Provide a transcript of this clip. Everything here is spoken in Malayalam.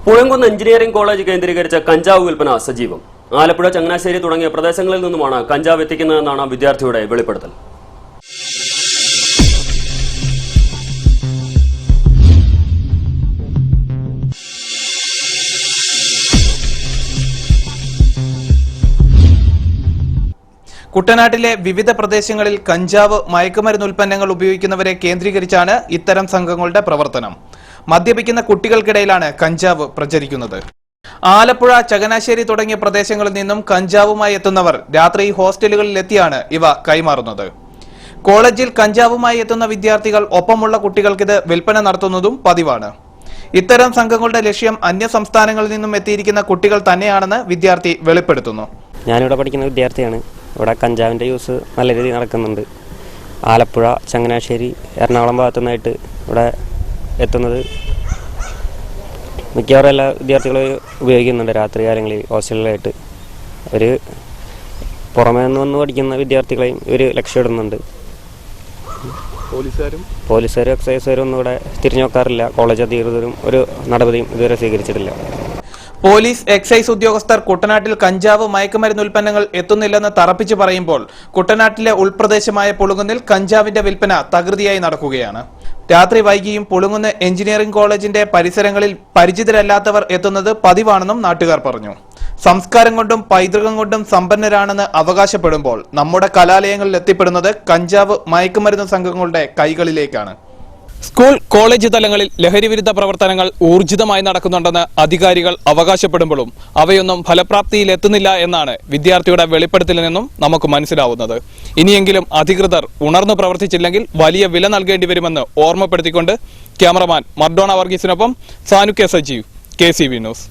പുഴങ്കുന്ന് എഞ്ചിനീയറിംഗ് കോളേജ് കേന്ദ്രീകരിച്ച കഞ്ചാവ് വിൽപ്പന സജീവം. ആലപ്പുഴ, ചങ്ങനാശ്ശേരി തുടങ്ങിയ പ്രദേശങ്ങളിൽ നിന്നുമാണ് കഞ്ചാവ് എത്തിക്കുന്നതെന്നാണ് വിദ്യാർത്ഥിയുടെ വെളിപ്പെടുത്തൽ. കുട്ടനാട്ടിലെ വിവിധ പ്രദേശങ്ങളിൽ കഞ്ചാവ്, മയക്കുമരുന്ന് ഉൽപ്പന്നങ്ങൾ ഉപയോഗിക്കുന്നവരെ കേന്ദ്രീകരിച്ചാണ് ഇത്തരം സംഘങ്ങളുടെ പ്രവർത്തനം. മദ്യപിക്കുന്ന കുട്ടികൾക്കിടയിലാണ് കഞ്ചാവ് പ്രചരിക്കുന്നത്. ആലപ്പുഴ, ചങ്ങനാശ്ശേരി തുടങ്ങിയ പ്രദേശങ്ങളിൽ നിന്നും കഞ്ചാവുമായി എത്തുന്നവർ രാത്രി ഹോസ്റ്റലുകളിലെത്തിയാണ് ഇവ കൈമാറുന്നത്. കോളേജിൽ കഞ്ചാവുമായി എത്തുന്ന വിദ്യാർത്ഥികൾ ഒപ്പമുള്ള കുട്ടികൾക്കിത് വിൽപ്പന നടത്തുന്നതും പതിവാണ്. ഇത്തരം സംഘങ്ങളുടെ ലക്ഷ്യം അന്യ സംസ്ഥാനങ്ങളിൽ നിന്നും എത്തിയിരിക്കുന്ന കുട്ടികൾ തന്നെയാണെന്ന് വിദ്യാർത്ഥി വെളിപ്പെടുത്തുന്നു. ഞാനിവിടെ പഠിക്കുന്ന വിദ്യാർത്ഥിയാണ്. ഇവിടെ കഞ്ചാവിൻ്റെ യൂസ് നല്ല രീതിയിൽ നടക്കുന്നുണ്ട്. ആലപ്പുഴ, ചങ്ങനാശ്ശേരി, എറണാകുളം ഭാഗത്തുനിന്നായിട്ട് ഇവിടെ എത്തുന്നത് മിക്കവാറും എല്ലാ വിദ്യാർത്ഥികളും ഉപയോഗിക്കുന്നുണ്ട്. രാത്രി കാലങ്ങളിൽ ഹോസ്റ്റലിലായിട്ട് ഒരു പുറമേ നിന്ന് വന്ന് പഠിക്കുന്ന വിദ്യാർത്ഥികളെയും ഇവർ ലക്ഷ്യമിടുന്നുണ്ട്. പോലീസുകാരും എക്സൈസുകാരും ഒന്നും ഇവിടെ തിരിഞ്ഞു നോക്കാറില്ല. കോളേജ് അധികൃതരും ഒരു നടപടിയും ഇതുവരെ സ്വീകരിച്ചിട്ടില്ല. പോലീസ്, എക്സൈസ് ഉദ്യോഗസ്ഥർ കുട്ടനാട്ടിൽ കഞ്ചാവ്, മയക്കുമരുന്ന് ഉൽപ്പന്നങ്ങൾ എത്തുന്നില്ലെന്ന് തറപ്പിച്ചു പറയുമ്പോൾ കുട്ടനാട്ടിലെ ഉൾപ്രദേശമായ പുളുങ്കുന്നിൽ കഞ്ചാവിന്റെ വിൽപ്പന തകൃതിയായി നടക്കുകയാണ്. രാത്രി വൈകിയും പുളുങ്കുന്ന് എഞ്ചിനീയറിംഗ് കോളേജിന്റെ പരിസരങ്ങളിൽ പരിചിതരല്ലാത്തവർ എത്തുന്നത് പതിവാണെന്നും നാട്ടുകാർ പറഞ്ഞു. സംസ്കാരം കൊണ്ടും പൈതൃകം കൊണ്ടും സമ്പന്നരാണെന്ന് അവകാശപ്പെടുമ്പോൾ നമ്മുടെ കലാലയങ്ങളിൽ എത്തിപ്പെടുന്നത് കഞ്ചാവ്, മയക്കുമരുന്ന് സംഘങ്ങളുടെ കൈകളിലേക്കാണ്. സ്കൂൾ, കോളേജ് തലങ്ങളിൽ ലഹരിവിരുദ്ധ പ്രവർത്തനങ്ങൾ ഊർജിതമായി നടക്കുന്നുണ്ടെന്ന് അധികാരികൾ അവകാശപ്പെടുമ്പോഴും അവയൊന്നും ഫലപ്രാപ്തിയിൽ എത്തുന്നില്ല എന്നാണ് വിദ്യാർത്ഥിയുടെ വെളിപ്പെടുത്തലിൽ നിന്നും നമുക്ക് മനസ്സിലാവുന്നത്. ഇനിയെങ്കിലും അധികൃതർ ഉണർന്നു പ്രവർത്തിച്ചില്ലെങ്കിൽ വലിയ വില നൽകേണ്ടി വരുമെന്ന് ഓർമ്മപ്പെടുത്തിക്കൊണ്ട് ക്യാമറമാൻ മർഡോണ വർഗീസിനൊപ്പം സാനു കെ സജീവ്, KCV ന്യൂസ്.